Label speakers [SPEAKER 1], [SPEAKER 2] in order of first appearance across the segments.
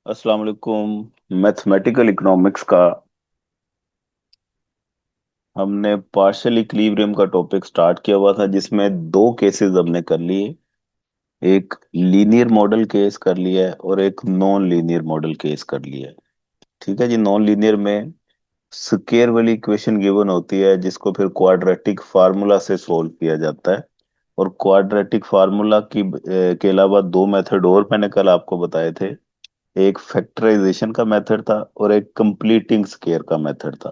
[SPEAKER 1] अस्सलाम वालेकुम। Mathematical economics का हमने पार्शियल इक्विलिब्रियम का टॉपिक स्टार्ट किया हुआ था, जिसमें दो केसेस हमने कर लिए। एक लीनियर मॉडल केस कर लिया है और एक नॉन लीनियर मॉडल केस कर लिया है। ठीक है जी। नॉन लीनियर में स्केयर वाली इक्वेशन गिवन होती है, जिसको फिर क्वाड्रेटिक फार्मूला से सॉल्व किया जाता है। और क्वाड्रेटिक फार्मूला के अलावा दो मेथड और मैंने कल आपको बताए थे। एक फैक्टराइजेशन का मेथड था और एक कंप्लीटिंग स्केयर का मेथड था।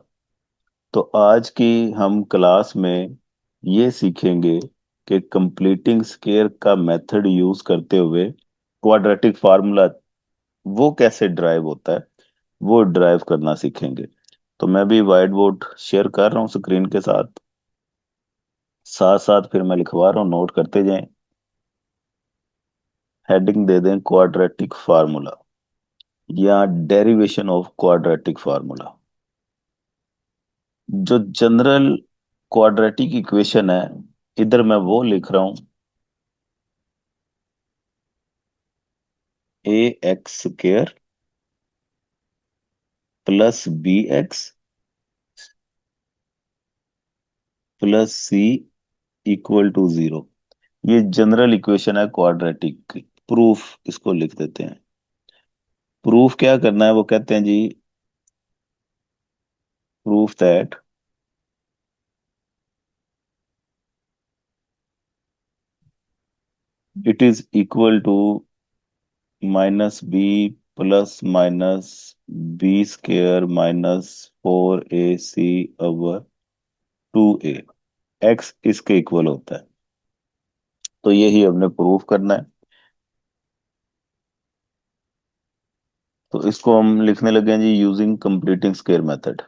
[SPEAKER 1] तो आज की हम क्लास में ये सीखेंगे कि कंप्लीटिंग स्केयर का मेथड यूज करते हुए क्वाड्रेटिक फार्मूला वो कैसे ड्राइव होता है, वो ड्राइव करना सीखेंगे। तो मैं भी वाइट बोर्ड शेयर कर रहा हूँ स्क्रीन के साथ साथ साथ फिर मैं लिखवा रहा हूँ, नोट करते जाएं। हेडिंग दे दें क्वाड्रेटिक फार्मूला या डेरिवेशन ऑफ क्वाड्रेटिक फार्मूला। जो जनरल क्वाड्रेटिक इक्वेशन है, इधर मैं वो लिख रहा हूं। A X square plus B X plus C equal to zero. ये जनरल इक्वेशन है क्वाड्रेटिक की। प्रूफ इसको लिख देते हैं। प्रूफ क्या करना है, वो कहते हैं जी, proof that it is equal to minus B plus minus B square minus 4ac over 2a। X इसके इक्वल होता है। तो यही हमने प्रूफ करना है। तो इसको हम लिखने लगे हैं जी, यूजिंग कंप्लीटिंग स्क्वायर मेथड।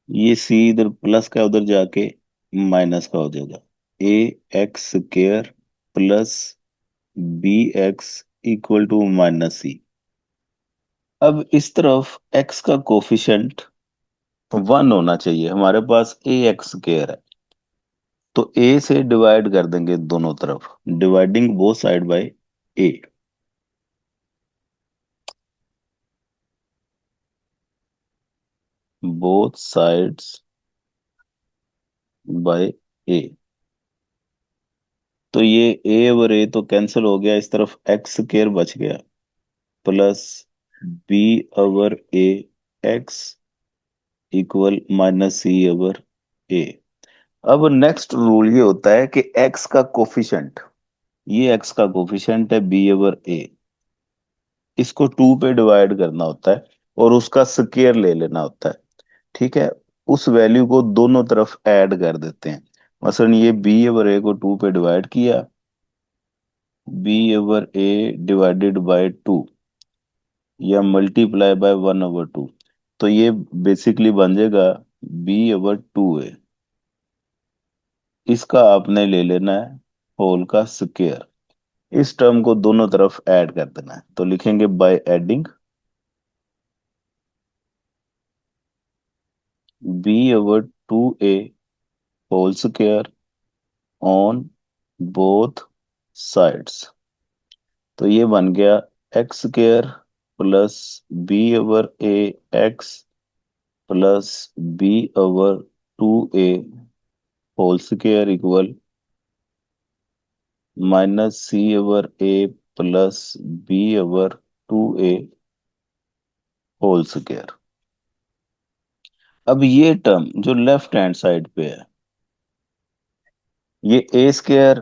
[SPEAKER 1] ये सी इधर प्लस का उधर जाके माइनस का हो जाएगा। A X square plus B X equal to minus C. अब इस तरफ एक्स का कोफिशिएंट 1 होना चाहिए। हमारे पास ए एक्स स्क्वायर है, तो ए से डिवाइड कर देंगे दोनों तरफ, dividing both side by A. Both sides by A. तो ये ए और ए तो कैंसिल हो गया, इस तरफ एक्स स्क्वायर बच गया प्लस बी ओवर ए एक्स इक्वल माइनस सी ओवर ए। अब नेक्स्ट रूल ये होता है कि एक्स का कोफिशिएंट, ये एक्स का कोफिशिएंट है बी ओवर ए, इसको 2 पे डिवाइड करना होता है और उसका स्क्वायर ले लेना होता है। ठीक है। उस वैल्यू को दोनों तरफ ऐड कर देते हैं। मसलन ये बी ओवर ए को 2 पे डिवाइड किया, B over A divided by 2 या मल्टीप्लाई बाय 1/2। तो ये बेसिकली बन जाएगा b/2a। इसका आपने ले लेना है होल का स्क्वायर। इस टर्म को दोनों तरफ ऐड कर देना है, तो लिखेंगे by adding b/2a whole square on both sides. तो ये बन गया x square plus b/a x plus b/2a whole square equal minus c/a plus b/2a whole square. अब ये टर्म जो लेफ्ट हैंड साइड पे है, ये A square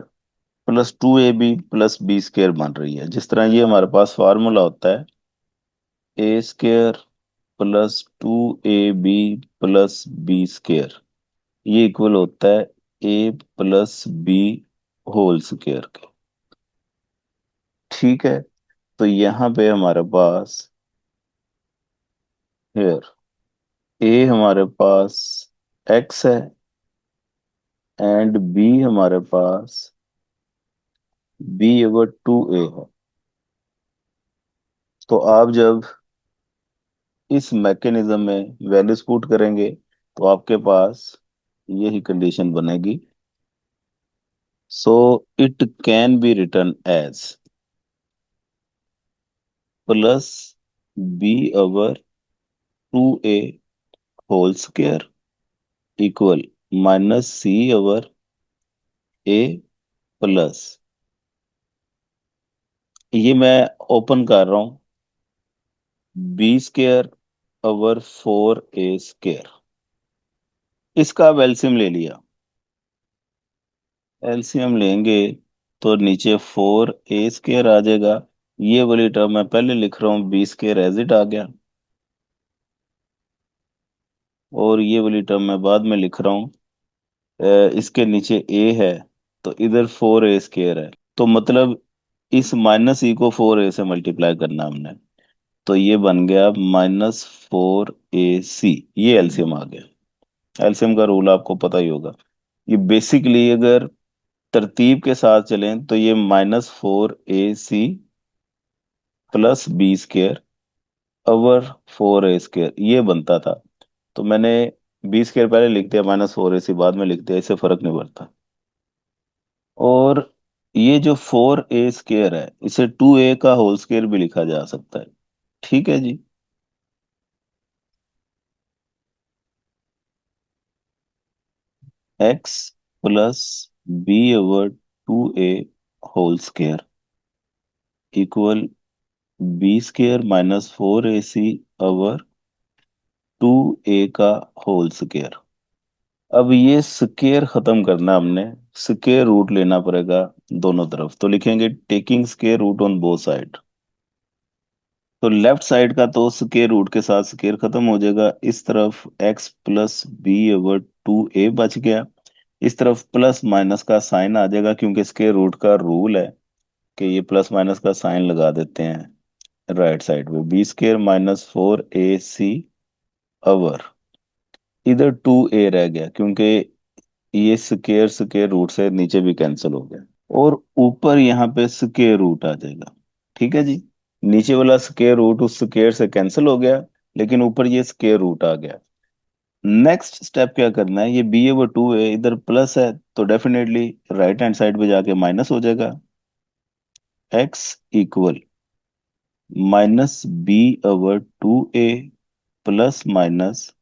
[SPEAKER 1] plus 2ab plus B square बन रही है। जिस तरह ये हमारे पास फार्मूला होता है, A square plus 2ab plus B square, ये इक्वल होता है A plus B whole square के। ठीक है। तो यहाँ पे हमारे पास हेयर ए हमारे पास एक्स है एंड बी हमारे पास b/2a है। तो आप जब इस मैकेनिज्म में वैल्यूज पुट करेंगे, तो आपके पास यही कंडीशन बनेगी। So it can be written as, plus B over 2a whole square equal minus C over A plus, ये मैं ओपन कर रहा हूं, बी स्क्वायर अवर 4a स्क्वायर, इसका अब एलसीएम ले लिया। एलसीएम लेंगे तो नीचे 4a स्क्वायर आ जाएगा। ये वाली टर्म मैं पहले लिख रहा हूँ, बी स्क्वायर एज इट आ गया, और ये वाली टर्म मैं बाद में लिख रहा हूँ। इसके नीचे ए है, तो इधर 4a स्क्वायर है, तो मतलब इस माइनस ई को 4a से मल्टीप्लाई करना हमने, तो ये बन गया -4ac। ये एलसीएम आ गया। एलसीएम का रूल आपको पता ही होगा। ये बेसिकली अगर तरतीब के साथ चलें तो ये -4ac plus B square over 4a square ये बनता था। तो मैंने बी स्क्वायर पहले लिख दिया, -4ac बाद में लिख दिया, इससे फर्क नहीं पड़ता। और ये जो 4a स्क्वायर है, इसे 2a का होल स्क्वायर भी लिखा जा सकता है। ठीक है जी। X plus B over 2a whole square equal B square -4ac over 2a का होल स्क्वायर। अब ये स्क्वायर खत्म करना हमने, स्क्वायर रूट लेना पड़ेगा दोनों तरफ, तो लिखेंगे taking square root on both side. तो लेफ्ट साइड का तो स्क्वायर रूट के साथ स्क्वायर खत्म हो जाएगा, इस तरफ x plus B over 2a बच गया। इस तरफ प्लस माइनस का साइन आ जाएगा, क्योंकि स्क्वायर रूट का रूल है कि ये प्लस माइनस का साइन लगा देते हैं राइट साइड पे। बी स्क्वायर -4ac ओवर, इधर 2a रह गया, क्योंकि ये स्क्वायर स्क्वायर रूट से नीचे भी कैंसिल हो गया, और ऊपर यहाँ पे स्क्वायर रूट आ जाएगा। ठीक है जी। नीचे वाला स्क्वायर रूट उस स्क्वायर से कैंसिल हो गया, लेकिन ऊपर ये स्क्वायर रूट आ गया। नेक्स्ट स्टेप क्या करना है, ये बी ओवर 2a इधर प्लस है, तो डेफिनेटली राइट हैंड साइड पे जाके माइनस हो जाएगा। X equal -b/2a plus minus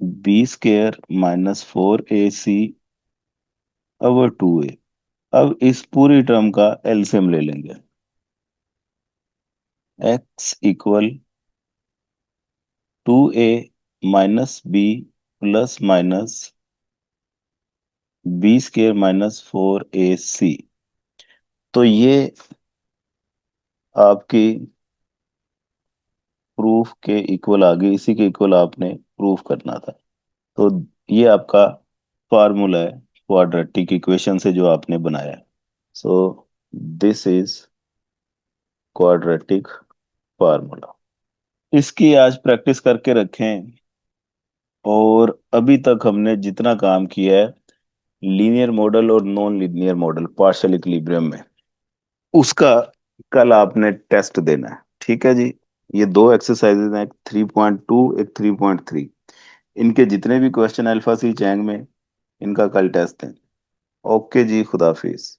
[SPEAKER 1] b² -4ac/2a। अब इस पूरी टर्म का एलसीएम ले लेंगे। X equal 2a minus B plus minus b² -4ac। तो ये आपकी प्रूफ के इक्वल आ गई, इसी के इक्वल आपने प्रूफ करना था। तो ये आपका फार्मूला है क्वाड्रेटिक इक्वेशन से जो आपने बनाया है। So this is quadratic formula. इसकी आज प्रैक्टिस करके रखें। और अभी तक हमने जितना काम किया है लीनियर मॉडल और non linear model partial equilibrium में, उसका कल आपने टेस्ट देना है। ठीक है जी। ये दो एक्सरसाइजेज हैं, एक 3.2 एक 3.3। इनके जितने भी क्वेश्चन अल्फा सी चैंग में, इनका कल टेस्ट दें। ओके जी, खुदाफिज।